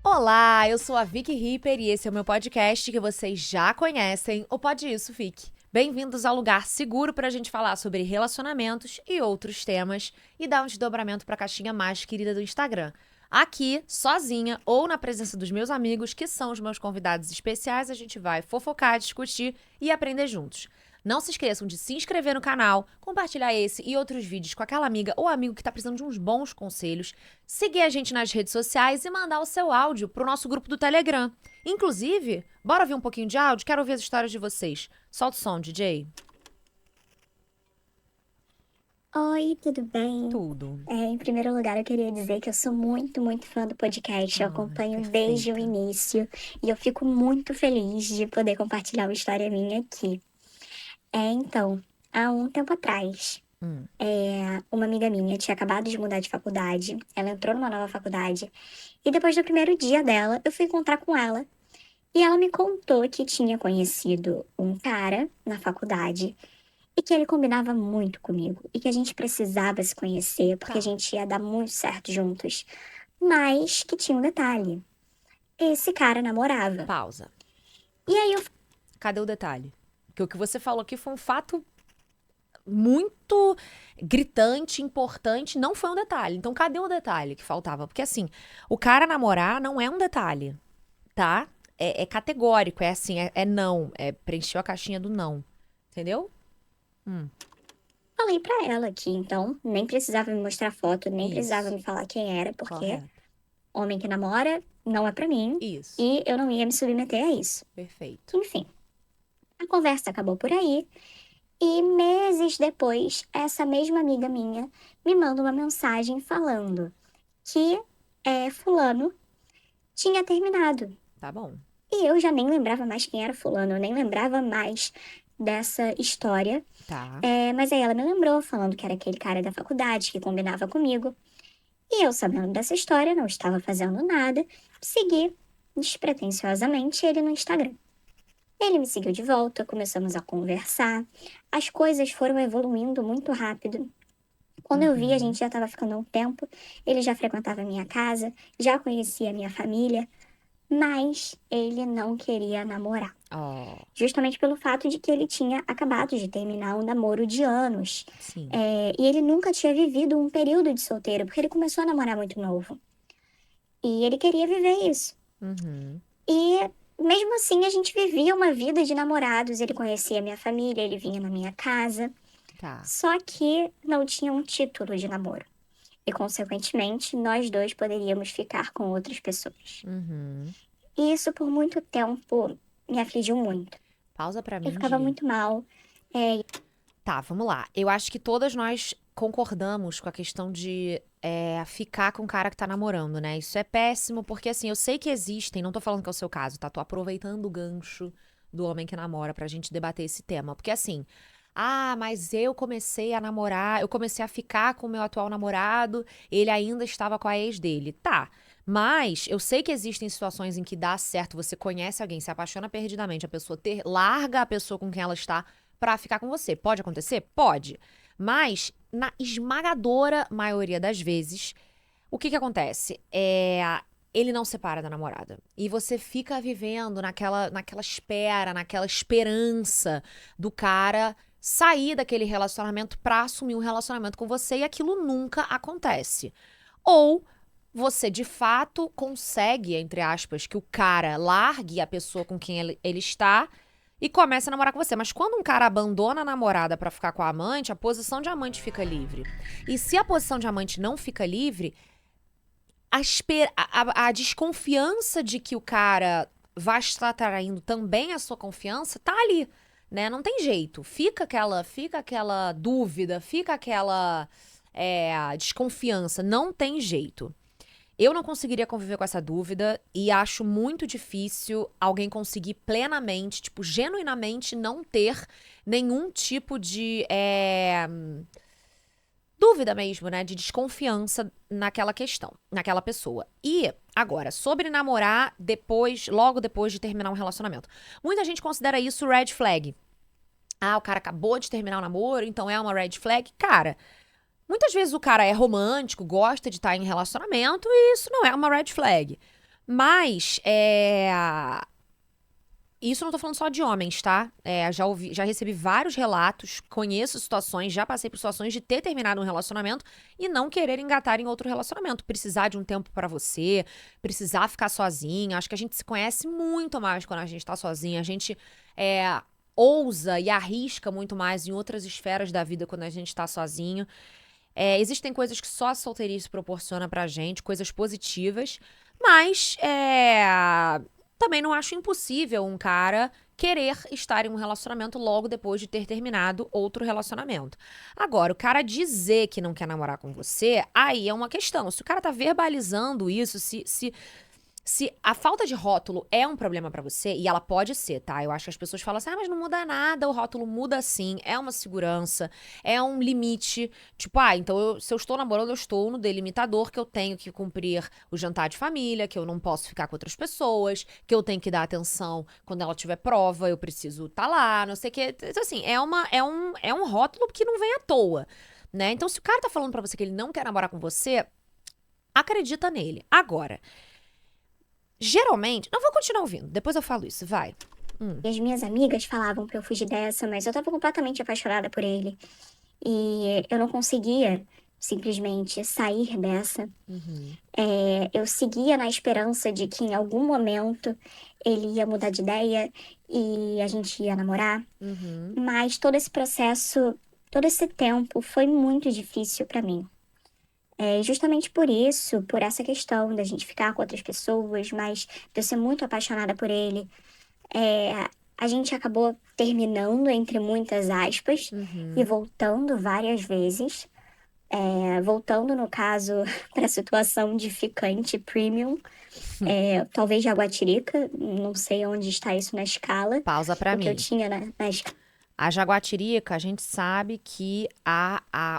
Olá, eu sou a Vicky Ripper e esse é o meu podcast que vocês já conhecem, o Pode Isso, Vicky. Bem-vindos ao lugar seguro para a gente falar sobre relacionamentos e outros temas e dar um desdobramento para a caixinha mais querida do Instagram. Aqui, sozinha ou na presença dos meus amigos, que são os meus convidados especiais, a gente vai fofocar, discutir e aprender juntos. Não se esqueçam de se inscrever no canal, compartilhar esse e outros vídeos com aquela amiga ou amigo que está precisando de uns bons conselhos, seguir a gente nas redes sociais e mandar o seu áudio pro nosso grupo do Telegram. Inclusive, bora ouvir um pouquinho de áudio? Quero ouvir as histórias de vocês. Solta o som, DJ. Oi, tudo bem? Tudo. Em primeiro lugar, eu queria dizer que eu sou muito, muito fã do podcast. Eu acompanho desde o Perfeita. início e eu fico muito feliz de poder compartilhar uma história minha aqui. Então, há um tempo atrás, Hum, uma amiga minha tinha acabado de mudar de faculdade. Ela entrou numa nova faculdade e depois do primeiro dia dela, eu fui encontrar com ela e ela me contou que tinha conhecido um cara na faculdade e que ele combinava muito comigo. E que a gente precisava se conhecer, porque a tá. gente ia dar muito certo juntos. Mas que tinha um detalhe. Esse cara namorava. Pausa. E aí eu Cadê o detalhe? Porque o que você falou aqui foi um fato muito gritante, importante, não foi um detalhe. Então, cadê o detalhe que faltava? Porque assim, o cara namorar não é um detalhe, tá? É categórico, é assim, é não. Preencheu a caixinha do não. Entendeu? Hum, falei pra ela que então nem precisava me mostrar foto, nem precisava isso. me falar quem era, porque Correto. homem que namora não é pra mim. Isso. E eu não ia me submeter a isso. Perfeito. Enfim, a conversa acabou por aí. E meses depois, essa mesma amiga minha me manda uma mensagem falando que fulano tinha terminado. Tá bom. E eu já nem lembrava mais quem era fulano, eu nem lembrava mais dessa história. Tá. Mas aí ela me lembrou, falando que era aquele cara da faculdade que combinava comigo. E eu, sabendo dessa história, não estava fazendo nada, segui despretensiosamente ele no Instagram. Ele me seguiu de volta, começamos a conversar, as coisas foram evoluindo muito rápido. Quando eu vi, a Uhum. gente já estava ficando há um tempo, ele já frequentava a minha casa, já conhecia a minha família, mas ele não queria namorar. Ó, Justamente pelo fato de que ele tinha acabado de terminar um namoro de anos. sim. E ele nunca tinha vivido um período de solteiro, porque ele começou a namorar muito novo. E ele queria viver isso. Uhum. E mesmo assim, a gente vivia uma vida de namorados. Ele conhecia a minha família, ele vinha na minha casa. Tá. Só que não tinha um título de namoro. E, consequentemente, nós dois poderíamos ficar com outras pessoas. Uhum. E isso, por muito tempo, me afligiu muito. Pausa pra Eu mim, ficava Gi. muito mal. É, Tá, vamos lá. Eu acho que todas nós concordamos com a questão de ficar com o cara que tá namorando, né? Isso é péssimo, porque assim, eu sei que existem, não tô falando que é o seu caso, tá? Tô aproveitando o gancho do homem que namora pra gente debater esse tema. Porque assim, mas eu comecei a namorar, eu comecei a ficar com o meu atual namorado, ele ainda estava com a ex dele. Tá. Mas eu sei que existem situações em que dá certo, você conhece alguém, se apaixona perdidamente, a pessoa larga a pessoa com quem ela está pra ficar com você. Pode acontecer? Pode. Mas, na esmagadora maioria das vezes, o que que acontece? Ele não separa da namorada. E você fica vivendo naquela espera, naquela esperança do cara sair daquele relacionamento pra assumir um relacionamento com você e aquilo nunca acontece. Ou você de fato consegue, entre aspas, que o cara largue a pessoa com quem ele está e começa a namorar com você. Mas quando um cara abandona a namorada pra ficar com a amante, a posição de amante fica livre. E se a posição de amante não fica livre, a desconfiança de que o cara vai estar traindo também a sua confiança tá ali, né? Não tem jeito. Fica aquela dúvida, fica aquela desconfiança. Não tem jeito. Eu não conseguiria conviver com essa dúvida e acho muito difícil alguém conseguir plenamente, tipo, genuinamente não ter nenhum tipo de dúvida mesmo, né? De desconfiança naquela questão, naquela pessoa. E, agora, sobre namorar logo depois de terminar um relacionamento. Muita gente considera isso red flag. O cara acabou de terminar o namoro, então é uma red flag. Cara, muitas vezes o cara é romântico, gosta de estar em relacionamento e isso não é uma red flag. Mas, isso eu não tô falando só de homens, tá? Já recebi vários relatos, conheço situações, já passei por situações de ter terminado um relacionamento e não querer engatar em outro relacionamento. Precisar de um tempo pra você, precisar ficar sozinha. Acho que a gente se conhece muito mais quando a gente tá sozinha. A gente ousa e arrisca muito mais em outras esferas da vida quando a gente tá sozinho. Existem coisas que só a solteirice proporciona pra gente, coisas positivas, mas também não acho impossível um cara querer estar em um relacionamento logo depois de ter terminado outro relacionamento. Agora, o cara dizer que não quer namorar com você, aí é uma questão. Se o cara tá verbalizando isso, se a falta de rótulo é um problema pra você, e ela pode ser, tá? Eu acho que as pessoas falam assim, mas não muda nada, o rótulo muda sim, é uma segurança, é um limite. Tipo, então se eu estou namorando, eu estou no delimitador que eu tenho que cumprir o jantar de família, que eu não posso ficar com outras pessoas, que eu tenho que dar atenção quando ela tiver prova, eu preciso estar lá, não sei o quê. Então, assim, é um rótulo que não vem à toa, né? Então, se o cara tá falando pra você que ele não quer namorar com você, acredita nele. Agora, geralmente. Não, vou continuar ouvindo. Depois eu falo isso, vai. E as minhas amigas falavam pra eu fugir dessa, mas eu tava completamente apaixonada por ele. E eu não conseguia simplesmente sair dessa. Uhum. Eu seguia na esperança de que em algum momento ele ia mudar de ideia e a gente ia namorar. Uhum. Mas todo esse processo, todo esse tempo foi muito difícil pra mim. Justamente por isso, por essa questão da gente ficar com outras pessoas, mas de eu ser muito apaixonada por ele, é, a gente acabou terminando, entre muitas aspas, e Uhum. voltando várias vezes. Voltando, no caso, para a situação de ficante premium, talvez Jaguatirica, não sei onde está isso na escala, Pausa pra o que eu mim. tinha na escala. A jaguatirica, a gente sabe que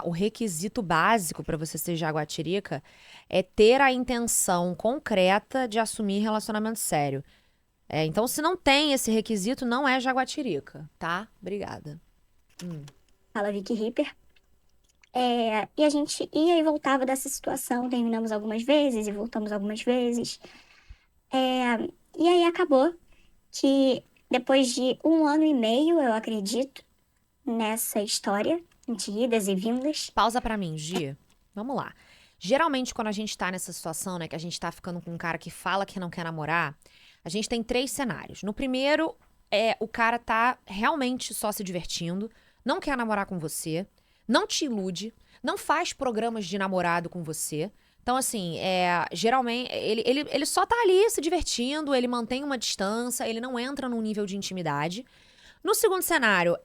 o requisito básico pra você ser jaguatirica é ter a intenção concreta de assumir relacionamento sério. Então, se não tem esse requisito, não é jaguatirica, tá? Obrigada. Fala Vicky Ripper. E a gente ia e voltava dessa situação, terminamos algumas vezes e voltamos algumas vezes. E aí acabou que depois de 1 ano e meio, eu acredito, nessa história de idas e vindas, Pausa pra mim, Gi. Vamos lá. Geralmente, quando a gente tá nessa situação, né, que a gente tá ficando com um cara que fala que não quer namorar, a gente tem três cenários. No primeiro, o cara tá realmente só se divertindo, não quer namorar com você, não te ilude, não faz programas de namorado com você. Então, assim, geralmente, ele só tá ali se divertindo, ele mantém uma distância, ele não entra num nível de intimidade. No segundo cenário,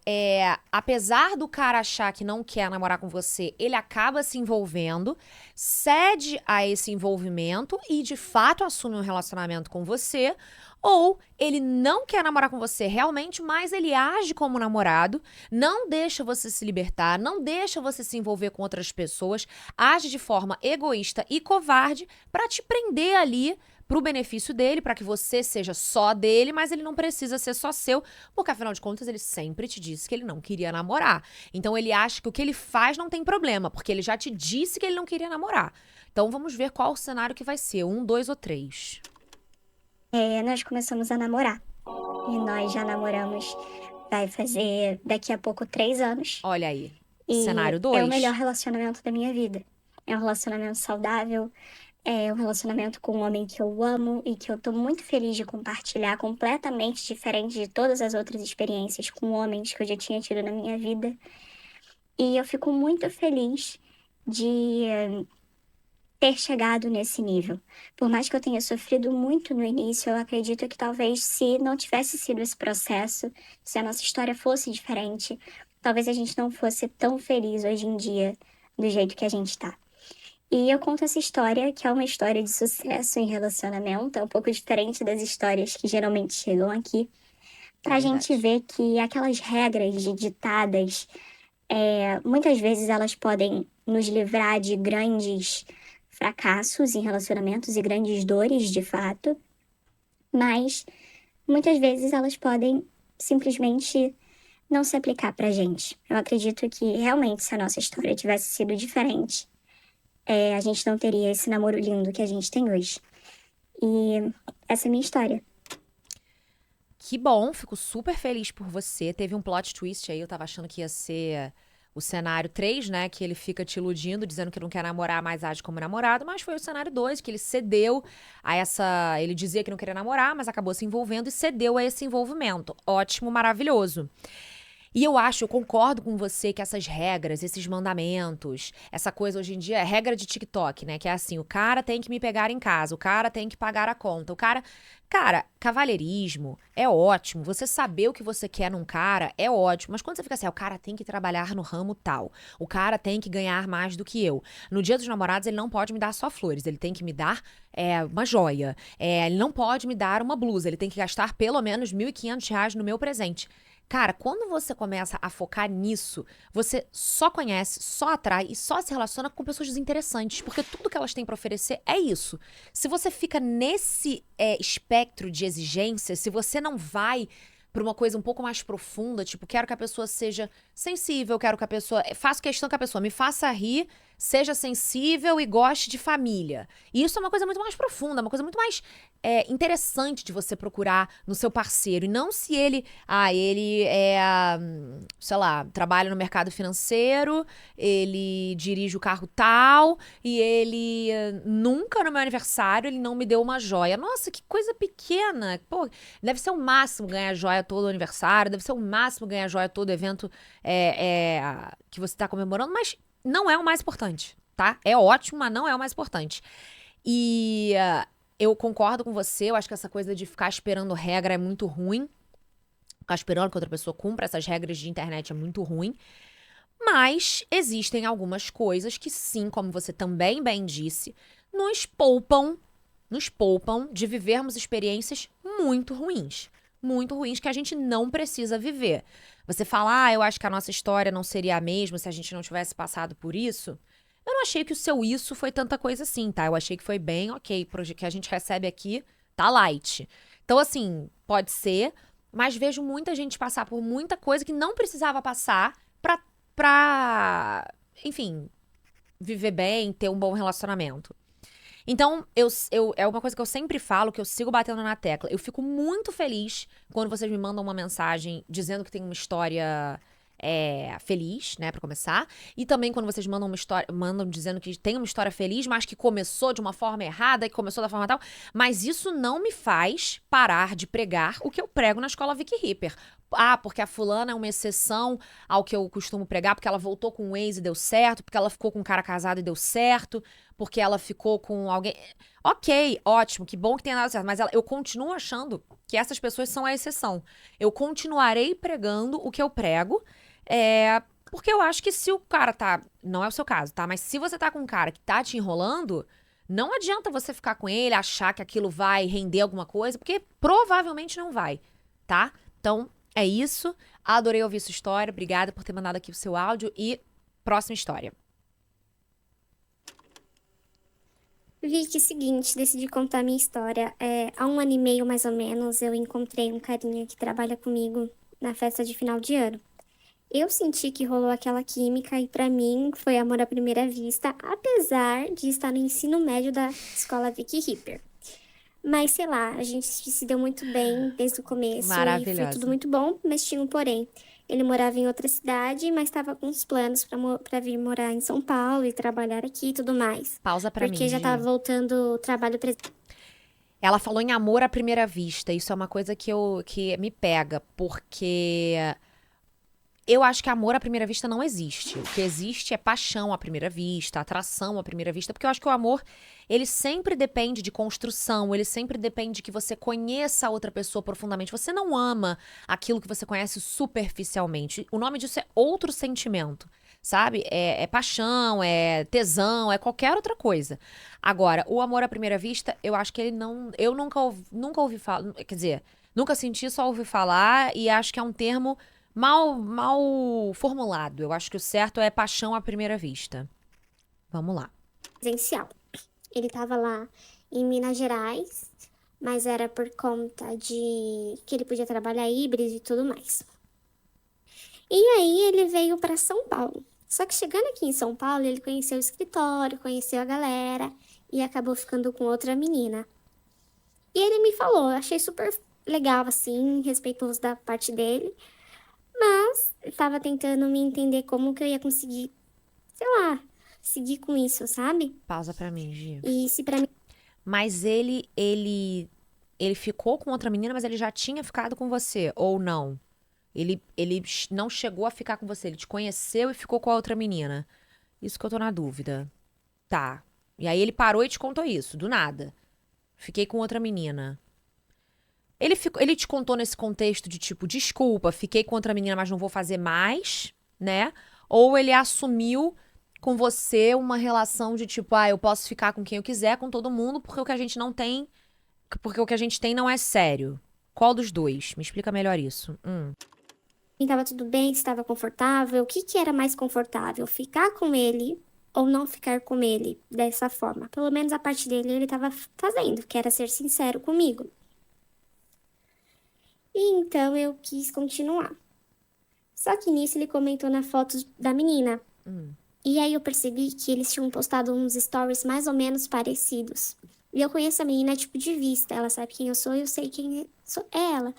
apesar do cara achar que não quer namorar com você, ele acaba se envolvendo, cede a esse envolvimento e de fato assume um relacionamento com você, ou ele não quer namorar com você realmente, mas ele age como namorado, não deixa você se libertar, não deixa você se envolver com outras pessoas, age de forma egoísta e covarde pra te prender ali pro benefício dele, pra que você seja só dele, mas ele não precisa ser só seu, porque afinal de contas ele sempre te disse que ele não queria namorar. Então ele acha que o que ele faz não tem problema, porque ele já te disse que ele não queria namorar. Então vamos ver qual o cenário que vai ser, 1, 2 ou 3. nós começamos a namorar. E nós já namoramos, vai fazer daqui a pouco 3 anos. Olha aí, E cenário é o melhor 2. relacionamento da minha vida. É um relacionamento saudável, é um relacionamento com um homem que eu amo e que eu tô muito feliz de compartilhar, completamente diferente de todas as outras experiências com homens que eu já tinha tido na minha vida. E eu fico muito feliz de ter chegado nesse nível. Por mais que eu tenha sofrido muito no início, eu acredito que talvez se não tivesse sido esse processo, se a nossa história fosse diferente, talvez a gente não fosse tão feliz hoje em dia do jeito que a gente tá. E eu conto essa história, que é uma história de sucesso em relacionamento, é um pouco diferente das histórias que geralmente chegam aqui, É pra gente verdade. ver que aquelas regras ditadas, muitas vezes elas podem nos livrar de grandes fracassos em relacionamentos e grandes dores, de fato, mas muitas vezes elas podem simplesmente não se aplicar pra gente. Eu acredito que realmente, se a nossa história tivesse sido diferente, a gente não teria esse namoro lindo que a gente tem hoje. E essa é a minha história. Que bom, fico super feliz por você. Teve um plot twist aí, eu tava achando que ia ser o cenário 3, né? Que ele fica te iludindo, dizendo que não quer namorar, mas age como namorado. Mas foi o cenário 2, que ele cedeu a essa. Ele dizia que não queria namorar, mas acabou se envolvendo e cedeu a esse envolvimento. Ótimo, maravilhoso. E eu concordo com você que essas regras, esses mandamentos, essa coisa hoje em dia é regra de TikTok, né? Que é assim, o cara tem que me pegar em casa, o cara tem que pagar a conta, o cara. Cara, cavalheirismo é ótimo. Você saber o que você quer num cara é ótimo. Mas quando você fica assim, o cara tem que trabalhar no ramo tal, o cara tem que ganhar mais do que eu. No Dia dos Namorados, ele não pode me dar só flores, ele tem que me dar uma joia. Ele não pode me dar uma blusa, ele tem que gastar pelo menos R$ 1.500 no meu presente. Cara, quando você começa a focar nisso, você só conhece, só atrai e só se relaciona com pessoas desinteressantes, porque tudo que elas têm pra oferecer é isso. Se você fica nesse espectro de exigência, se você não vai pra uma coisa um pouco mais profunda, tipo, quero que a pessoa seja sensível, quero que a pessoa. Faço questão que a pessoa me faça rir, seja sensível e goste de família. E isso é uma coisa muito mais profunda, uma coisa muito mais interessante de você procurar no seu parceiro. E não se ele sei lá, trabalha no mercado financeiro, ele dirige o carro tal, e ele nunca no meu aniversário ele não me deu uma joia. Nossa, que coisa pequena. Pô, deve ser o máximo ganhar joia todo aniversário, deve ser o máximo ganhar joia todo evento que você tá comemorando, mas não é o mais importante, tá? É ótimo, mas não é o mais importante. E eu concordo com você, eu acho que essa coisa de ficar esperando regra é muito ruim. Ficar esperando que outra pessoa cumpra essas regras de internet é muito ruim. Mas existem algumas coisas que sim, como você também bem disse, nos poupam de vivermos experiências muito ruins. Muito ruins que a gente não precisa viver. Você fala, eu acho que a nossa história não seria a mesma se a gente não tivesse passado por isso. Eu não achei que o seu isso foi tanta coisa assim, tá? Eu achei que foi bem ok. O que a gente recebe aqui tá light. Então, assim, pode ser, mas vejo muita gente passar por muita coisa que não precisava passar pra, enfim, viver bem, ter um bom relacionamento. Então, é uma coisa que eu sempre falo, que eu sigo batendo na tecla. Eu fico muito feliz quando vocês me mandam uma mensagem dizendo que tem uma história feliz, né, pra começar. E também quando vocês mandam uma história, mandam dizendo que tem uma história feliz, mas que começou de uma forma errada, que começou da forma tal. Mas isso não me faz parar de pregar o que eu prego na escola Vicky Ripper. Porque a fulana é uma exceção ao que eu costumo pregar, porque ela voltou com um ex e deu certo, porque ela ficou com um cara casado e deu certo, porque ela ficou com alguém. Ok, ótimo, que bom que tenha dado certo, mas eu continuo achando que essas pessoas são a exceção. Eu continuarei pregando o que eu prego, porque eu acho que se o cara tá. Não é o seu caso, tá? Mas se você tá com um cara que tá te enrolando, não adianta você ficar com ele, achar que aquilo vai render alguma coisa, porque provavelmente não vai, tá? Então, é isso. Adorei ouvir sua história. Obrigada por ter mandado aqui o seu áudio. E próxima história. Vicky, seguinte, decidi contar minha história. Há 1 ano e meio, mais ou menos, eu encontrei um carinha que trabalha comigo na festa de final de ano. Eu senti que rolou aquela química e pra mim foi amor à primeira vista, apesar de estar no ensino médio da escola Vicky Ripper. Mas sei lá, a gente se deu muito bem desde o começo e foi tudo Maravilhosa. muito bom, mas tinha um porém. Ele morava em outra cidade, mas estava com os planos pra vir morar em São Paulo e trabalhar aqui e tudo mais. Pausa pra mim, Porque já Gi. tava voltando o trabalho Ela falou em amor à primeira vista. Isso é uma coisa que me pega, porque eu acho que amor à primeira vista não existe. O que existe é paixão à primeira vista, atração à primeira vista, porque eu acho que o amor, ele sempre depende de construção, ele sempre depende de que você conheça a outra pessoa profundamente. Você não ama aquilo que você conhece superficialmente. O nome disso é outro sentimento, sabe? É paixão, é tesão, é qualquer outra coisa. Agora, o amor à primeira vista, eu acho que ele não. Eu nunca ouvi falar. Quer dizer, nunca senti, só ouvi falar, e acho que é um termo mal formulado. Eu acho que o certo é paixão à primeira vista. Vamos lá. presencial. Ele tava lá em Minas Gerais, mas era por conta de que ele podia trabalhar híbrido e tudo mais. E aí ele veio para São Paulo. Só que chegando aqui em São Paulo, ele conheceu o escritório, conheceu a galera e acabou ficando com outra menina. E ele me falou, eu achei super legal, assim, respeitoso da parte dele. Mas eu tava tentando me entender como que eu ia conseguir, sei lá, seguir com isso, sabe? Pausa pra mim, Gi. E se pra mim Mas ele ficou com outra menina, mas ele já tinha ficado com você, ou não? Ele não chegou a ficar com você, ele te conheceu e ficou com a outra menina. Isso que eu tô na dúvida. Tá. E aí ele parou e te contou isso, do nada. Fiquei com outra menina. Ele te contou nesse contexto de tipo, desculpa, fiquei com outra menina, mas não vou fazer mais, né? Ou ele assumiu com você uma relação de tipo, eu posso ficar com quem eu quiser, com todo mundo, porque o que a gente não tem, porque o que a gente tem não é sério. Qual dos dois? Me explica melhor isso. tava tudo bem, se estava confortável, o que que era mais confortável? Ficar com ele ou não ficar com ele dessa forma? Pelo menos a parte dele ele tava fazendo, que era ser sincero comigo. E então eu quis continuar. Só que nisso ele comentou na foto da menina. E aí eu percebi que eles tinham postado uns stories mais ou menos parecidos. E eu conheço a menina tipo de vista. Ela sabe quem eu sou e eu sei quem é ela.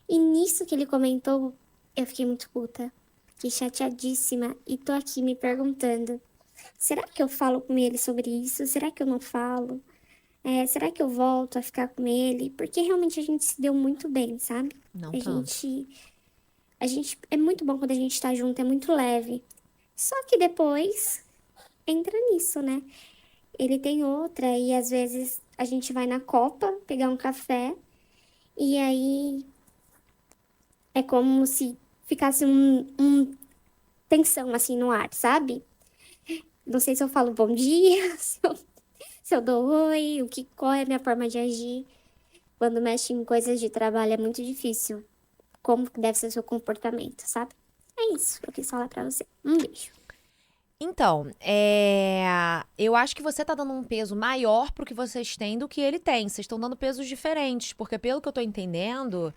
E nisso que ele comentou, eu fiquei muito puta. Fiquei chateadíssima. E tô aqui me perguntando: será que eu falo com ele sobre isso? Será que eu não falo? Será que eu volto a ficar com ele? Porque realmente a gente se deu muito bem, sabe? Não A tanto. gente é muito bom quando a gente tá junto, é muito leve. Só que depois entra nisso, né? Ele tem outra e às vezes a gente vai na Copa pegar um café e aí é como se ficasse um tensão assim no ar, sabe? Não sei se eu falo bom dia, se eu dou oi, qual é a minha forma de agir. Quando mexe em coisas de trabalho é muito difícil. Como que deve ser o seu comportamento, sabe? É isso que eu quis falar pra você. Um beijo. Então, eu acho que você tá dando um peso maior pro que vocês têm do que ele tem. Vocês estão dando pesos diferentes, porque pelo que eu tô entendendo,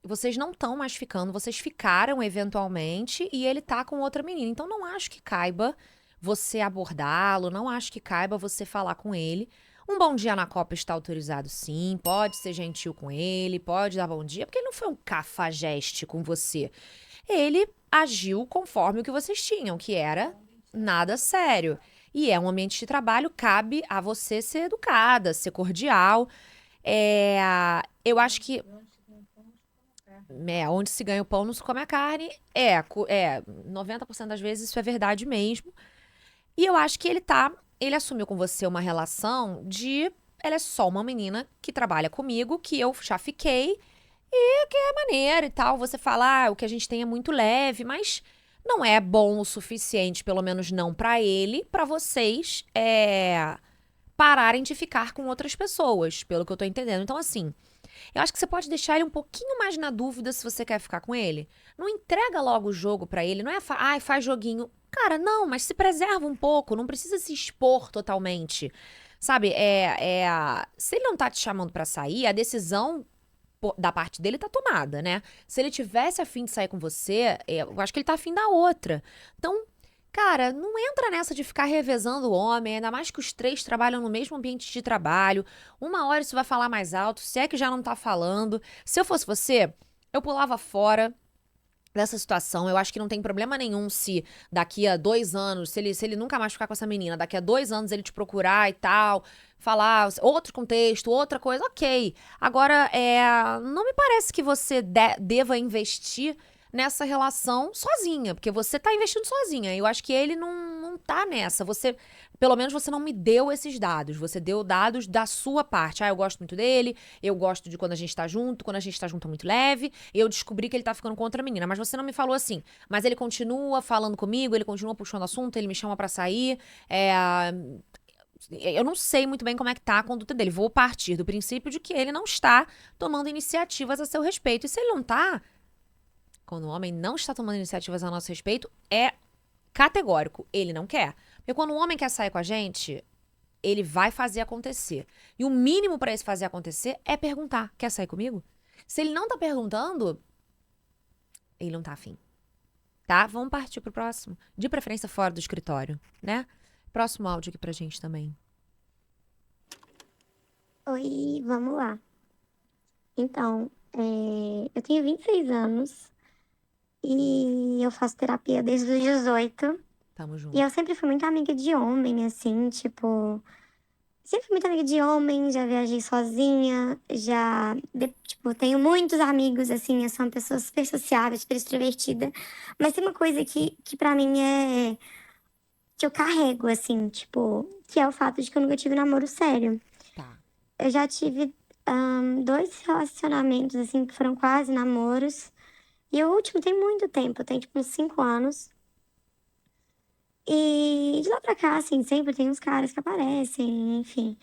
vocês não estão mais ficando, vocês ficaram eventualmente e ele tá com outra menina. Então não acho que caiba você abordá-lo, não acho que caiba você falar com ele. Um bom dia na Copa está autorizado, sim. Pode ser gentil com ele, pode dar bom dia, porque ele não foi um cafajeste com você. Ele agiu conforme o que vocês tinham, que era nada sério. E é um ambiente de trabalho, cabe a você ser educada, ser cordial. É, eu acho que onde se ganha o pão não se come a carne. 90% das vezes isso é verdade mesmo. E eu acho que ele assumiu com você uma relação de ela é só uma menina que trabalha comigo, que eu já fiquei e que é maneira e tal. Você fala, o que a gente tem é muito leve, mas não é bom o suficiente, pelo menos não pra ele, pra vocês pararem de ficar com outras pessoas, pelo que eu tô entendendo. Então, assim, eu acho que você pode deixar ele um pouquinho mais na dúvida se você quer ficar com ele. Não entrega logo o jogo pra ele, não é, faz joguinho. Cara, não, mas se preserva um pouco, não precisa se expor totalmente. Sabe, se ele não tá te chamando pra sair, a decisão da parte dele tá tomada, né? Se ele tivesse a fim de sair com você, eu acho que ele tá afim da outra. Então, cara, não entra nessa de ficar revezando o homem, ainda mais que os três trabalham no mesmo ambiente de trabalho. Uma hora isso vai falar mais alto, se é que já não tá falando. Se eu fosse você, eu pulava fora dessa situação. Eu acho que não tem problema nenhum se daqui a 2 anos, se ele nunca mais ficar com essa menina, daqui a 2 anos ele te procurar e tal, falar outro contexto, outra coisa, ok. Agora, não me parece que você deva investir nessa relação sozinha, porque você tá investindo sozinha. Eu acho que ele não tá nessa. Pelo menos você não me deu esses dados. Você deu dados da sua parte. Eu gosto muito dele, eu gosto de quando a gente tá junto é muito leve. Eu descobri que ele tá ficando com outra menina, mas você não me falou assim. Mas ele continua falando comigo, ele continua puxando assunto, ele me chama pra sair. Eu não sei muito bem como é que tá a conduta dele. Vou partir do princípio de que ele não está tomando iniciativas a seu respeito. E se ele não tá, quando o homem não está tomando iniciativas a nosso respeito, é categórico. Ele não quer. Porque quando o homem quer sair com a gente, ele vai fazer acontecer. E o mínimo pra esse fazer acontecer é perguntar: quer sair comigo? Se ele não tá perguntando, ele não tá afim. Tá? Vamos partir pro próximo. De preferência fora do escritório, né? Próximo áudio aqui pra gente também. Oi, vamos lá. Então, eu tenho 26 anos e eu faço terapia desde os 18. Tamo E eu junto. sempre fui muito amiga de homem, assim, tipo. Sempre fui muito amiga de homem, já viajei sozinha, tipo, tenho muitos amigos, assim, eu sou uma pessoa super sociável, super extrovertida. Mas tem uma coisa que pra mim que eu carrego, assim, tipo, que é o fato de que eu nunca tive namoro sério. Tá. Eu já tive dois relacionamentos, assim, que foram quase namoros. E o último tem muito tempo, tem tipo uns 5 anos. E de lá pra cá, assim, sempre tem uns caras que aparecem, enfim.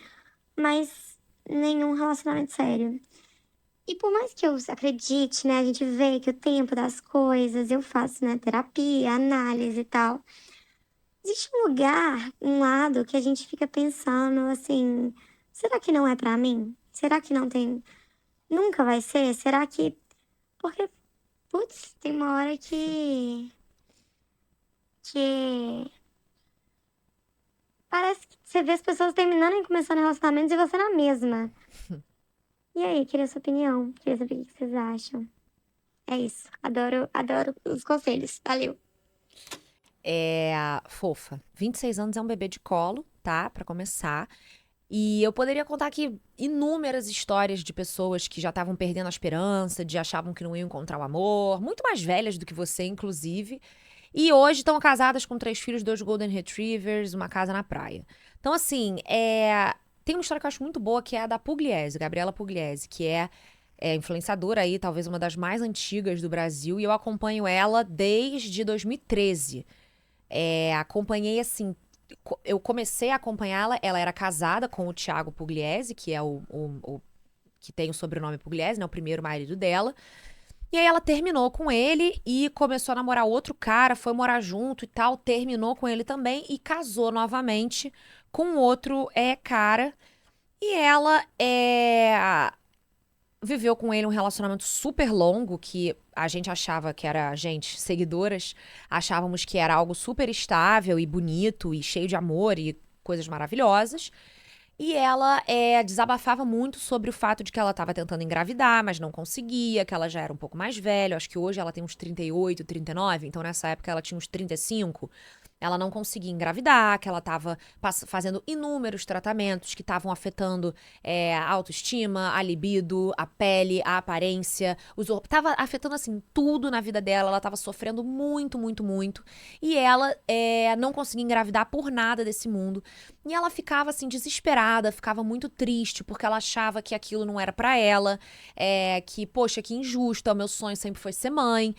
Mas nenhum relacionamento sério. E por mais que eu acredite, né, a gente vê que o tempo das coisas, eu faço, né, terapia, análise e tal. Existe um lugar, um lado que a gente fica pensando assim, será que não é pra mim? Será que não tem, nunca vai ser? Será que porque putz, tem uma hora que parece que você vê as pessoas terminando e começando relacionamentos e você na mesma. E aí, queria sua opinião, queria saber o que vocês acham. É isso. Adoro, adoro os conselhos. Valeu. É, fofa. 26 anos é um bebê de colo, tá? Pra começar. E eu poderia contar aqui inúmeras histórias de pessoas que já estavam perdendo a esperança, de achavam que não iam encontrar o amor, muito mais velhas do que você, inclusive. E hoje estão casadas com 3 filhos, 2 Golden Retrievers, uma casa na praia. Então, assim, tem uma história que eu acho muito boa, que é a da Pugliese, Gabriela Pugliese, que é influenciadora aí, talvez uma das mais antigas do Brasil, e eu acompanho ela desde 2013. Acompanhei assim. Eu comecei a acompanhá-la. Ela era casada com o Thiago Pugliese, que é o que tem o sobrenome Pugliese, né? O primeiro marido dela. E aí ela terminou com ele e começou a namorar outro cara, foi morar junto e tal, terminou com ele também e casou novamente com outro cara. E ela viveu com ele um relacionamento super longo que a gente achava que era, gente, seguidoras, achávamos que era algo super estável e bonito e cheio de amor e coisas maravilhosas. E ela desabafava muito sobre o fato de que ela estava tentando engravidar, mas não conseguia, que ela já era um pouco mais velha. Acho que hoje ela tem uns 38, 39, então nessa época ela tinha uns 35. Ela não conseguia engravidar, que ela estava fazendo inúmeros tratamentos que estavam afetando a autoestima, a libido, a pele, a aparência. Tava afetando, assim, tudo na vida dela. Ela estava sofrendo muito, muito, muito. E ela não conseguia engravidar por nada desse mundo. E ela ficava, assim, desesperada, ficava muito triste, porque ela achava que aquilo não era pra ela, que, poxa, que injusto, o meu sonho sempre foi ser mãe,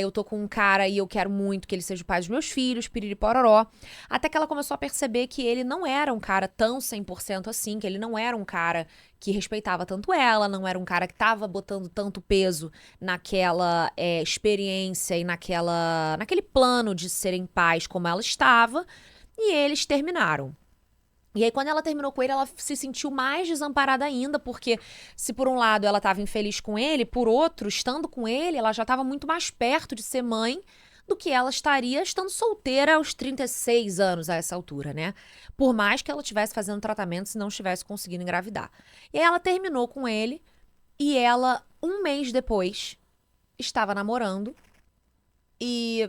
eu tô com um cara e eu quero muito que ele seja o pai dos meus filhos, piriri pororó. Até que ela começou a perceber que ele não era um cara tão 100% assim, que ele não era um cara que respeitava tanto ela, não era um cara que tava botando tanto peso naquela experiência e naquele plano de serem pais como ela estava, e eles terminaram. E aí, quando ela terminou com ele, ela se sentiu mais desamparada ainda, porque se por um lado ela estava infeliz com ele, por outro, estando com ele, ela já estava muito mais perto de ser mãe do que ela estaria estando solteira aos 36 anos a essa altura, né? Por mais que ela estivesse fazendo tratamento se não estivesse conseguindo engravidar. E aí ela terminou com ele e ela, um mês depois, estava namorando e,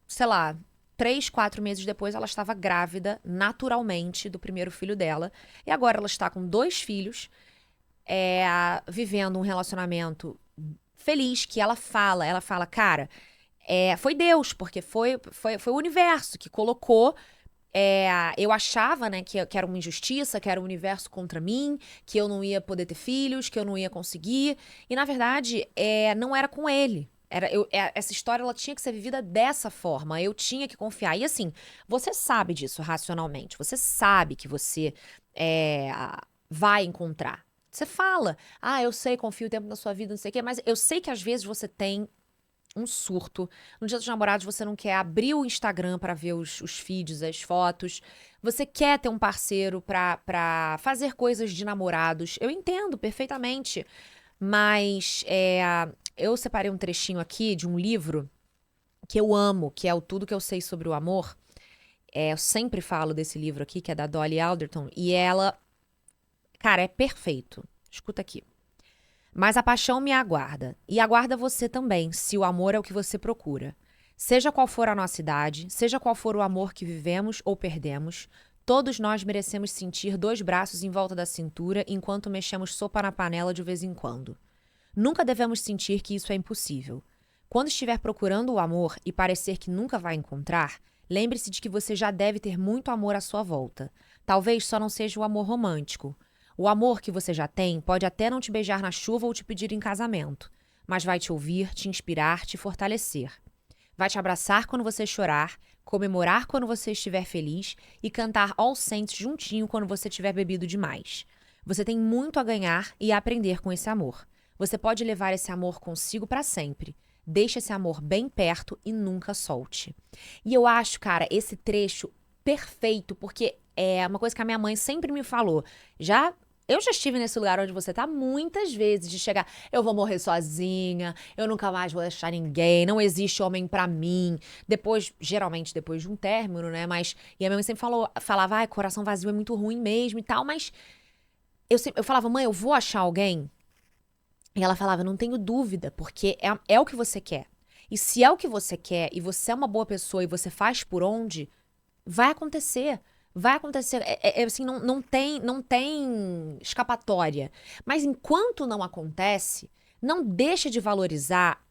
sei lá, 3, 4 meses depois, ela estava grávida, naturalmente, do primeiro filho dela. E agora ela está com 2 filhos, vivendo um relacionamento feliz, que ela fala, cara, foi Deus, porque foi o universo que colocou. Eu achava, né, que era uma injustiça, que era o universo contra mim, que eu não ia poder ter filhos, que eu não ia conseguir. E, na verdade, não era com ele. Essa história ela tinha que ser vivida dessa forma. Eu tinha que confiar. E assim, você sabe disso racionalmente. Você sabe que você vai encontrar. Você fala, eu sei, confio o tempo na sua vida, não sei o quê, mas eu sei que às vezes você tem um surto. No Dia dos Namorados você não quer abrir o Instagram pra ver os feeds, as fotos. Você quer ter um parceiro pra fazer coisas de namorados. Eu entendo perfeitamente. Mas eu separei um trechinho aqui de um livro que eu amo, que é o Tudo que eu sei sobre o amor. Eu sempre falo desse livro aqui, que é da Dolly Alderton, e ela Cara, é perfeito. Escuta aqui. Mas a paixão me aguarda, e aguarda você também, se o amor é o que você procura. Seja qual for a nossa idade, seja qual for o amor que vivemos ou perdemos, todos nós merecemos sentir 2 braços em volta da cintura enquanto mexemos sopa na panela de vez em quando. Nunca devemos sentir que isso é impossível. Quando estiver procurando o amor e parecer que nunca vai encontrar, lembre-se de que você já deve ter muito amor à sua volta. Talvez só não seja o amor romântico. O amor que você já tem pode até não te beijar na chuva ou te pedir em casamento, mas vai te ouvir, te inspirar, te fortalecer. Vai te abraçar quando você chorar, comemorar quando você estiver feliz e cantar All Saints juntinho quando você tiver bebido demais. Você tem muito a ganhar e a aprender com esse amor. Você pode levar esse amor consigo para sempre. Deixe esse amor bem perto e nunca solte. E eu acho, cara, esse trecho perfeito, porque é uma coisa que a minha mãe sempre me falou. Eu já estive nesse lugar onde você tá muitas vezes, de chegar, eu vou morrer sozinha, eu nunca mais vou deixar ninguém, não existe homem pra mim. Depois, geralmente depois de um término, né? Mas, e a minha mãe sempre falava, ai, coração vazio é muito ruim mesmo e tal, mas eu falava, mãe, eu vou achar alguém. E ela falava, não tenho dúvida, porque é o que você quer. E se é o que você quer, e você é uma boa pessoa e você faz por onde, vai acontecer. Vai acontecer. Assim, não tem escapatória. Mas enquanto não acontece, não deixe de valorizar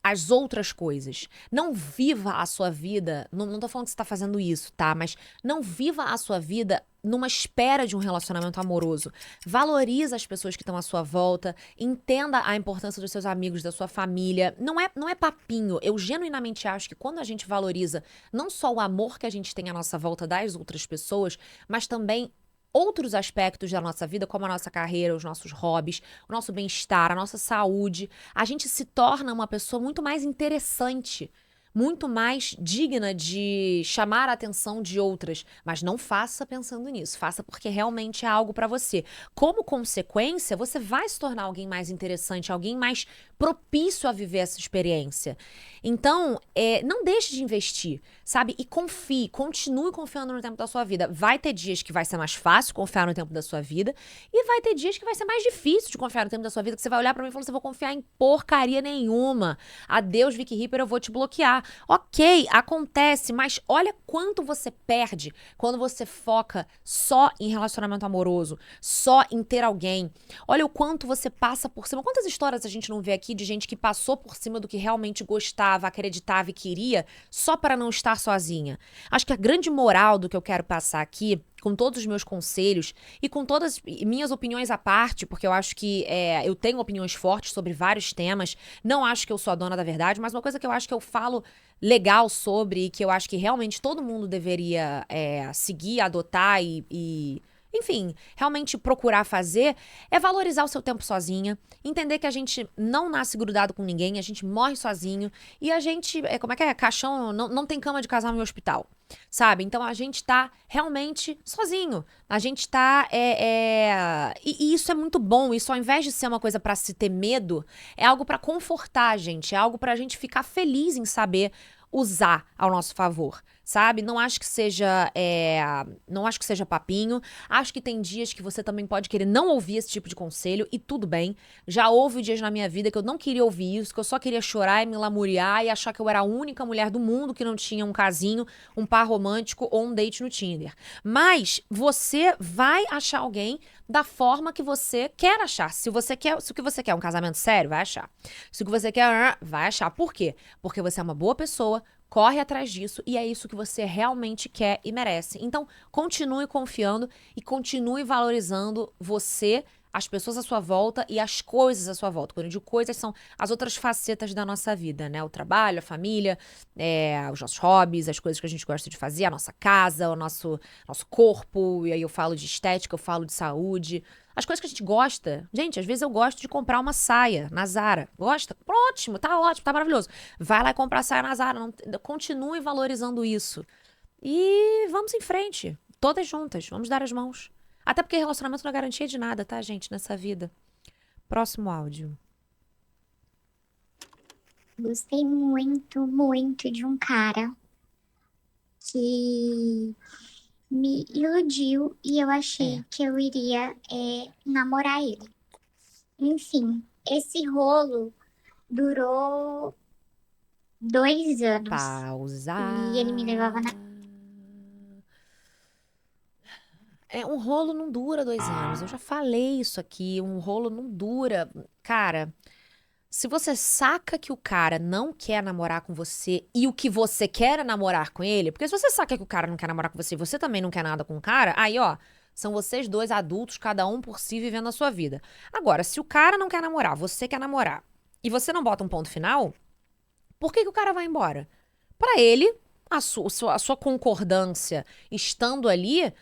as outras coisas. Não viva a sua vida. Não tô falando que você tá fazendo isso, tá? Mas não viva a sua vida numa espera de um relacionamento amoroso. Valoriza as pessoas que estão à sua volta. Entenda a importância dos seus amigos, da sua família. Não é papinho. Eu genuinamente acho que quando a gente valoriza não só o amor que a gente tem à nossa volta das outras pessoas, mas também outros aspectos da nossa vida, como a nossa carreira, os nossos hobbies, o nosso bem-estar, a nossa saúde, a gente se torna uma pessoa muito mais interessante, muito mais digna de chamar a atenção de outras. Mas não faça pensando nisso, faça porque realmente é algo pra você. Como consequência, você vai se tornar alguém mais interessante, alguém mais propício a viver essa experiência. Então, não deixe de investir, sabe? E confie, continue confiando no tempo da sua vida. Vai ter dias que vai ser mais fácil confiar no tempo da sua vida e vai ter dias que vai ser mais difícil de confiar no tempo da sua vida, que você vai olhar pra mim e falar assim, eu vou confiar em porcaria nenhuma. Adeus, Vicky Ripper, eu vou te bloquear. Ok, acontece, mas olha quanto você perde quando você foca só em relacionamento amoroso, só em ter alguém. Olha o quanto você passa por cima. Quantas histórias a gente não vê aqui de gente que passou por cima do que realmente gostava, acreditava e queria, só para não estar sozinha? Acho que a grande moral do que eu quero passar aqui, com todos os meus conselhos e com todas minhas opiniões à parte, porque eu acho que eu tenho opiniões fortes sobre vários temas, não acho que eu sou a dona da verdade, mas uma coisa que eu acho que eu falo legal sobre e que eu acho que realmente todo mundo deveria seguir, adotar enfim, realmente procurar fazer, é valorizar o seu tempo sozinha, entender que a gente não nasce grudado com ninguém, a gente morre sozinho e a gente, como é que é? Caixão, não tem cama de casal no hospital, sabe? Então a gente tá realmente sozinho, a gente tá, e isso é muito bom, isso ao invés de ser uma coisa pra se ter medo, é algo pra confortar a gente, é algo pra gente ficar feliz em saber usar ao nosso favor, sabe? Não acho que seja papinho. Acho que tem dias que você também pode querer não ouvir esse tipo de conselho e tudo bem. Já houve dias na minha vida que eu não queria ouvir isso, que eu só queria chorar e me lamuriar e achar que eu era a única mulher do mundo que não tinha um casinho, um par romântico ou um date no Tinder. Mas você vai achar alguém da forma que você quer achar. Se o que você quer é um casamento sério, vai achar. Se o que você quer, vai achar. Por quê? Porque você é uma boa pessoa, corre atrás disso e é isso que você realmente quer e merece. Então, continue confiando e continue valorizando você, as pessoas à sua volta e as coisas à sua volta. Quando eu digo coisas, são as outras facetas da nossa vida, né? O trabalho, a família, os nossos hobbies, as coisas que a gente gosta de fazer, a nossa casa, o nosso corpo. E aí eu falo de estética, eu falo de saúde. As coisas que a gente gosta. Gente, às vezes eu gosto de comprar uma saia na Zara. Gosta? Ótimo, tá maravilhoso. Vai lá e comprar saia na Zara. Continue valorizando isso. E vamos em frente. Todas juntas. Vamos dar as mãos. Até porque relacionamento não é garantia de nada, tá, gente, nessa vida. Próximo áudio. Gostei muito, muito de um cara que me iludiu e eu É, achei que eu iria namorar ele. Enfim, esse rolo durou 2 anos pausa. e ele me levava na. Um rolo não dura 2 anos. Eu já falei isso aqui. Um rolo não dura. Cara, se você saca que o cara não quer namorar com você e o que você quer é namorar com ele, porque se você saca que o cara não quer namorar com você e você também não quer nada com o cara, aí ó, são vocês dois adultos, cada um por si, vivendo a sua vida. Agora, se o cara não quer namorar, você quer namorar, e você não bota um ponto final, por que que o cara vai embora? Pra ele, a sua concordância estando ali,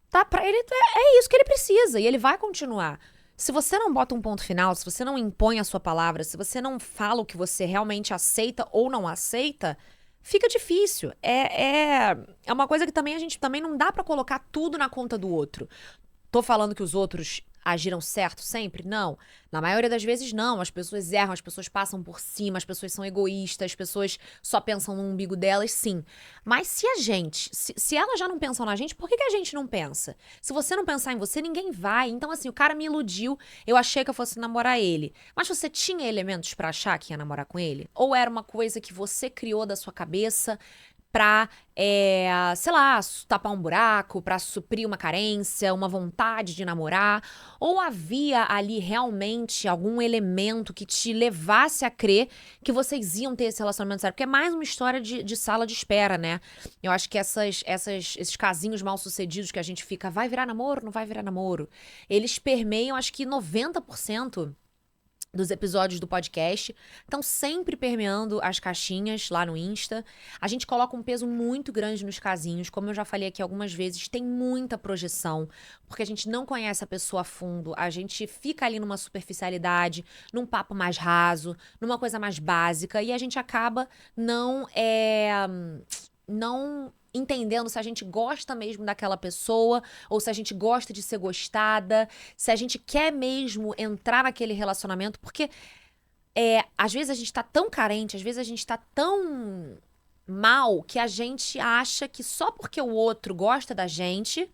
tá para ele é isso que ele precisa e ele vai continuar. Se você não bota um ponto final, se você não impõe a sua palavra, se você não fala o que você realmente aceita ou não aceita, fica difícil. É uma coisa que também a gente também não dá pra colocar tudo na conta do outro. Tô falando que os outros agiram certo sempre? Não. Na maioria das vezes, não. As pessoas erram, as pessoas passam por cima, as pessoas são egoístas, as pessoas só pensam no umbigo delas, sim. Mas se a gente, se elas já não pensam na gente, por que que a gente não pensa? Se você não pensar em você, ninguém vai. Então, assim, o cara me iludiu, eu achei que eu fosse namorar ele. Mas você tinha elementos pra achar que ia namorar com ele? Ou era uma coisa que você criou da sua cabeça pra, sei lá, tapar um buraco, pra suprir uma carência, uma vontade de namorar? Ou havia ali realmente algum elemento que te levasse a crer que vocês iam ter esse relacionamento sério? Porque é mais uma história de sala de espera, né? Eu acho que esses casinhos mal sucedidos que a gente fica, vai virar namoro, não vai virar namoro? Eles permeiam, acho que 90% dos episódios do podcast, estão sempre permeando as caixinhas lá no Insta. A gente coloca um peso muito grande nos casinhos, como eu já falei aqui algumas vezes, tem muita projeção, porque a gente não conhece a pessoa a fundo, a gente fica ali numa superficialidade, num papo mais raso, numa coisa mais básica, e a gente acaba não entendendo se a gente gosta mesmo daquela pessoa ou se a gente gosta de ser gostada, se a gente quer mesmo entrar naquele relacionamento, porque às vezes a gente tá tão carente, às vezes a gente tá tão mal que a gente acha que só porque o outro gosta da gente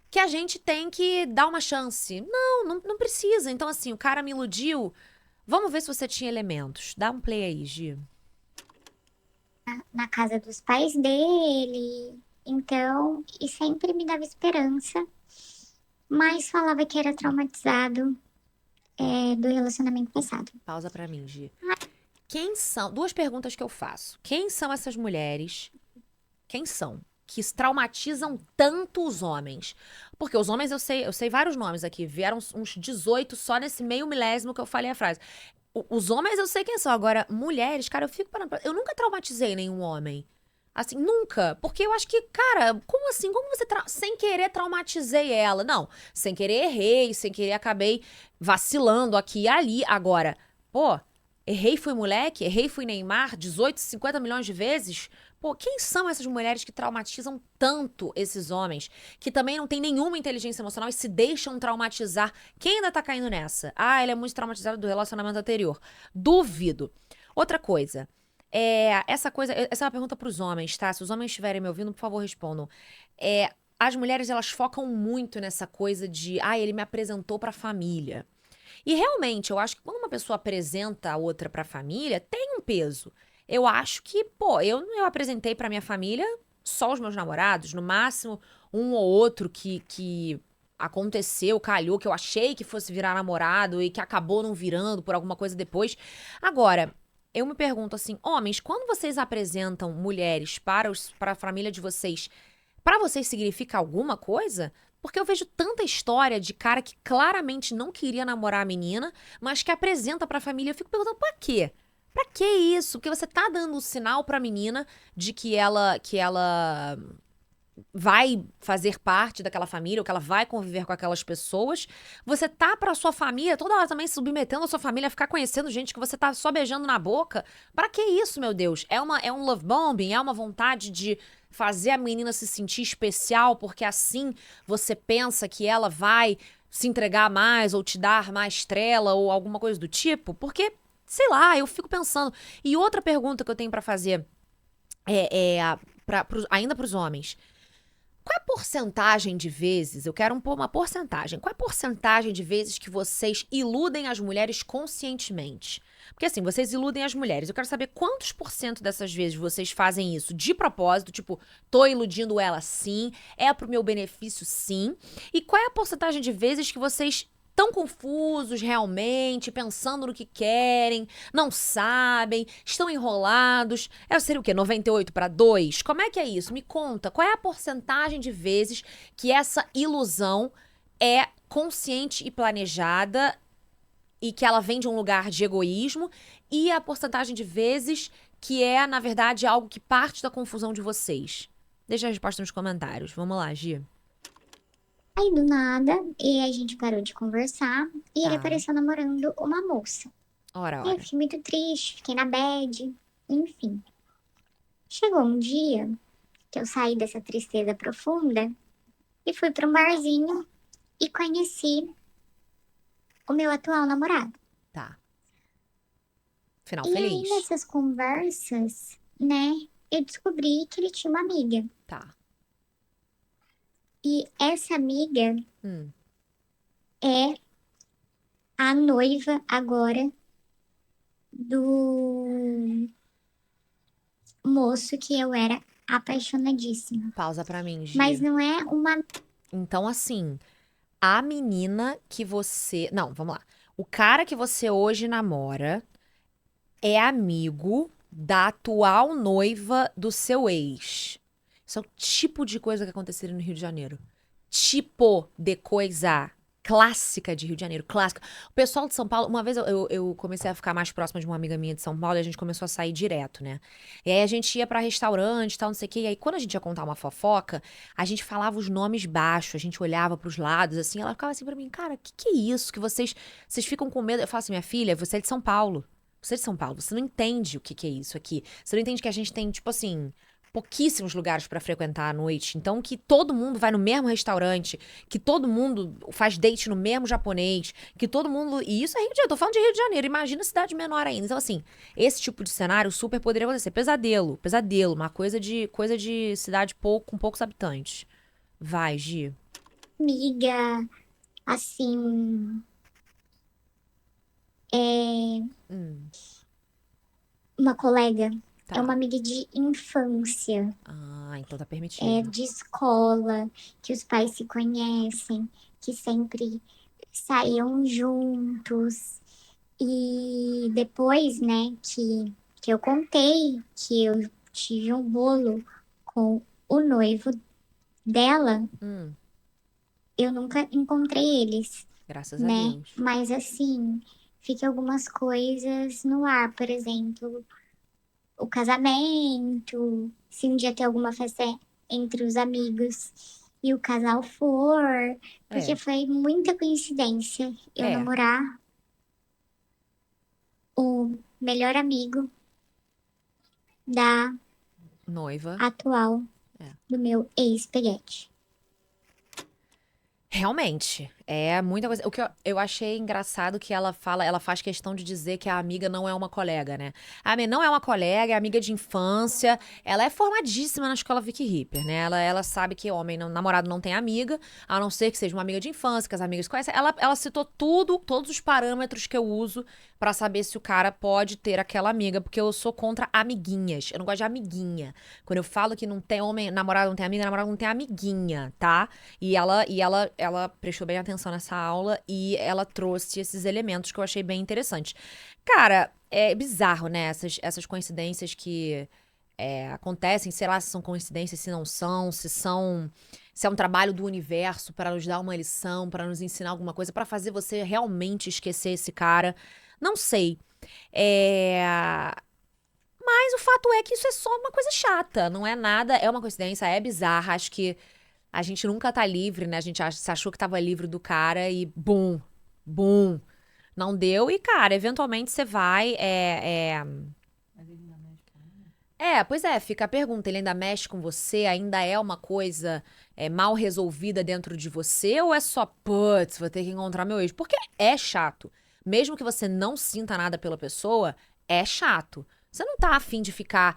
que a gente tem que dar uma chance. Não precisa. Então, assim, o cara me iludiu. Vamos ver se você tinha elementos. Dá um play aí, Gi. Na casa dos pais dele. Então, e sempre me dava esperança, mas falava que era traumatizado, do relacionamento passado. Pausa pra mim, Gi. Quem são? Duas perguntas que eu faço. Quem são essas mulheres? Quem são? Que traumatizam tanto os homens. Porque os homens eu sei vários nomes aqui. Vieram uns 18 só nesse meio milésimo que eu falei a frase. Os homens eu sei quem são. Agora, mulheres, cara, eu fico parando. Eu nunca traumatizei nenhum homem. Assim, nunca. Porque eu acho que, cara, como assim? Como você sem querer traumatizei ela? Não. Sem querer errei, sem querer acabei vacilando aqui e ali. Agora, pô, errei fui moleque, errei fui Neymar 18, 50 milhões de vezes. Pô, quem são essas mulheres que traumatizam tanto esses homens? Que também não têm nenhuma inteligência emocional e se deixam traumatizar. Quem ainda tá caindo nessa? Ah, ele é muito traumatizado do relacionamento anterior. Duvido. Outra coisa. Essa é uma pergunta pros homens, tá? Se os homens estiverem me ouvindo, por favor, respondam. As mulheres, elas focam muito nessa coisa de, ele me apresentou pra família. E realmente, eu acho que quando uma pessoa apresenta a outra pra família, tem um peso. Eu acho que, pô, eu apresentei pra minha família só os meus namorados, no máximo um ou outro que aconteceu, calhou, que eu achei que fosse virar namorado e que acabou não virando por alguma coisa depois. Agora, eu me pergunto assim, homens, quando vocês apresentam mulheres para a família de vocês, pra vocês significa alguma coisa? Porque eu vejo tanta história de cara que claramente não queria namorar a menina, mas que apresenta pra família. Eu fico perguntando, pra quê? Pra que isso? Porque você tá dando um sinal pra menina de que ela vai fazer parte daquela família, ou que ela vai conviver com aquelas pessoas. Você tá pra sua família toda hora também submetendo a sua família a ficar conhecendo gente que você tá só beijando na boca. Pra que isso, meu Deus? É um love bombing? É uma vontade de fazer a menina se sentir especial, porque assim você pensa que ela vai se entregar mais, ou te dar mais trela, ou alguma coisa do tipo? Porque, sei lá, eu fico pensando. E outra pergunta que eu tenho pra fazer ainda pros homens. Qual é a porcentagem de vezes, eu quero uma porcentagem, qual é a porcentagem de vezes que vocês iludem as mulheres conscientemente? Porque assim, vocês iludem as mulheres, eu quero saber quantos por cento dessas vezes vocês fazem isso de propósito, tipo, tô iludindo ela sim, é pro meu benefício sim, e qual é a porcentagem de vezes que vocês estão confusos realmente, pensando no que querem, não sabem, estão enrolados. Seria o quê? 98 para 2? Como é que é isso? Me conta, qual é a porcentagem de vezes que essa ilusão é consciente e planejada e que ela vem de um lugar de egoísmo e a porcentagem de vezes que é, na verdade, algo que parte da confusão de vocês? Deixa a resposta nos comentários. Vamos lá, Gi. Aí do nada, e a gente parou de conversar e ele Tá. apareceu namorando uma moça. Ora, E eu ora. fiquei muito triste, fiquei na bad, enfim. Chegou um dia que eu saí dessa tristeza profunda e fui para um barzinho e conheci o meu atual namorado. Tá. Final E aí, feliz. nessas conversas, né, eu descobri que ele tinha uma amiga. Tá. E essa amiga Hum. é a noiva agora do moço que eu era apaixonadíssima. Pausa pra mim, Gi. Mas não é uma. Então, assim, a menina que você. Não, vamos lá. O cara que você hoje namora é amigo da atual noiva do seu ex. Isso é o tipo de coisa que aconteceria no Rio de Janeiro. Tipo de coisa clássica de Rio de Janeiro, clássica. O pessoal de São Paulo, uma vez eu comecei a ficar mais próxima de uma amiga minha de São Paulo e a gente começou a sair direto, né? E aí a gente ia pra restaurante e tal, não sei o quê. E aí quando a gente ia contar uma fofoca, a gente falava os nomes baixos, a gente olhava pros lados, assim. Ela ficava assim pra mim, cara, que é isso que vocês ficam com medo? Eu falo assim, minha filha, você é de São Paulo. Você é de São Paulo, você não entende o que é isso aqui. Você não entende que a gente tem, tipo assim, pouquíssimos lugares pra frequentar à noite. Então, que todo mundo vai no mesmo restaurante, que todo mundo faz date no mesmo japonês, que todo mundo. E isso é Rio de Janeiro. Eu tô falando de Rio de Janeiro, imagina cidade menor ainda. Então, assim, esse tipo de cenário super poderia acontecer. Pesadelo, pesadelo, uma coisa de cidade com poucos habitantes. Vai, Gi. Amiga, assim. É Hum, uma colega. tá. É uma amiga de infância, Ah, então tá permitido. de escola, que os pais se conhecem, que sempre saíam juntos. E depois, né, que eu contei que eu tive um bolo com o noivo dela, eu nunca encontrei eles, Graças a né? Deus. Mas assim, fica algumas coisas no ar, por exemplo, o casamento, se um dia ter alguma festa entre os amigos e o casal for, porque É, foi muita coincidência eu é. namorar o melhor amigo da Noiva. atual É. do meu ex-peguete. Realmente, é muita coisa. O que eu achei engraçado que ela faz questão de dizer que a amiga não é uma colega, né? A amiga não é uma colega, é amiga de infância. Ela é formadíssima na escola Vicky Ripper, né? Ela sabe que homem, namorado não tem amiga, a não ser que seja uma amiga de infância, que as amigas conhecem. Ela citou todos os parâmetros que eu uso pra saber se o cara pode ter aquela amiga, porque eu sou contra amiguinhas. Eu não gosto de amiguinha. Quando eu falo que não tem homem, namorado não tem amiga, namorado não tem amiguinha, tá? E ela prestou bem atenção nessa aula e ela trouxe esses elementos que eu achei bem interessantes. Cara, é bizarro, né? Essas coincidências que acontecem, sei lá se são coincidências, se não são, se é um trabalho do universo para nos dar uma lição, para nos ensinar alguma coisa, para fazer você realmente esquecer esse cara. Não sei. Mas o fato é que isso é só uma coisa chata, não é nada, é uma coincidência, é bizarra. Acho que a gente nunca tá livre, né? A gente se achou que tava livre do cara e bum, bum, não deu. E, cara, eventualmente você vai. Pois é, fica a pergunta: ele ainda mexe com você? Ainda é uma coisa mal resolvida dentro de você? Ou é só, putz, vou ter que encontrar meu ex? Porque é chato. Mesmo que você não sinta nada pela pessoa, é chato. Você não tá afim de ficar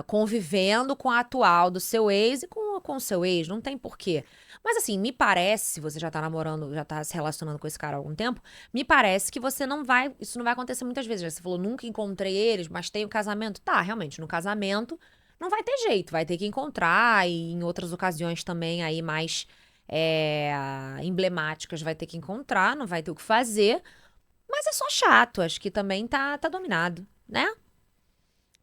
convivendo com a atual do seu ex e com com o seu ex, não tem porquê. Mas assim, me parece, se você já tá namorando, já tá se relacionando com esse cara há algum tempo, me parece que você não vai, isso não vai acontecer muitas vezes. Você falou, nunca encontrei eles, mas tem o casamento. Tá, realmente, no casamento não vai ter jeito, vai ter que encontrar e em outras ocasiões também aí mais emblemáticas vai ter que encontrar, não vai ter o que fazer. Mas é só chato, acho que também tá dominado, né?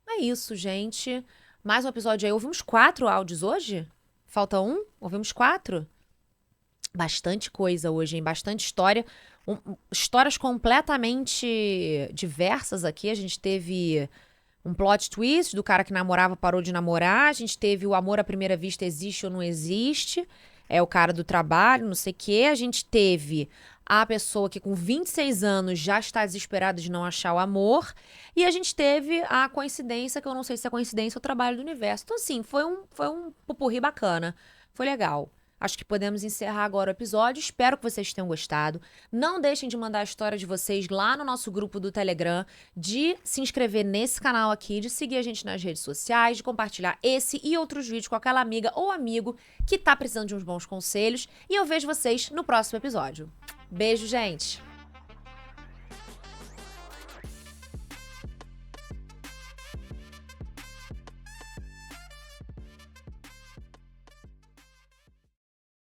É isso, gente. Mais um episódio aí. Ouvimos 4 áudios hoje? Falta um? Ouvimos 4? Bastante coisa hoje, hein? Bastante história. Histórias completamente diversas aqui. A gente teve um plot twist do cara que namorava, parou de namorar. A gente teve o amor à primeira vista existe ou não existe. É o cara do trabalho, não sei o quê. A gente teve a pessoa que com 26 anos já está desesperada de não achar o amor. E a gente teve a coincidência, que eu não sei se é coincidência ou trabalho do universo. Então, assim, foi um pupurri bacana. Foi legal. Acho que podemos encerrar agora o episódio. Espero que vocês tenham gostado. Não deixem de mandar a história de vocês lá no nosso grupo do Telegram, de se inscrever nesse canal aqui, de seguir a gente nas redes sociais, de compartilhar esse e outros vídeos com aquela amiga ou amigo que tá precisando de uns bons conselhos. E eu vejo vocês no próximo episódio. Beijo, gente!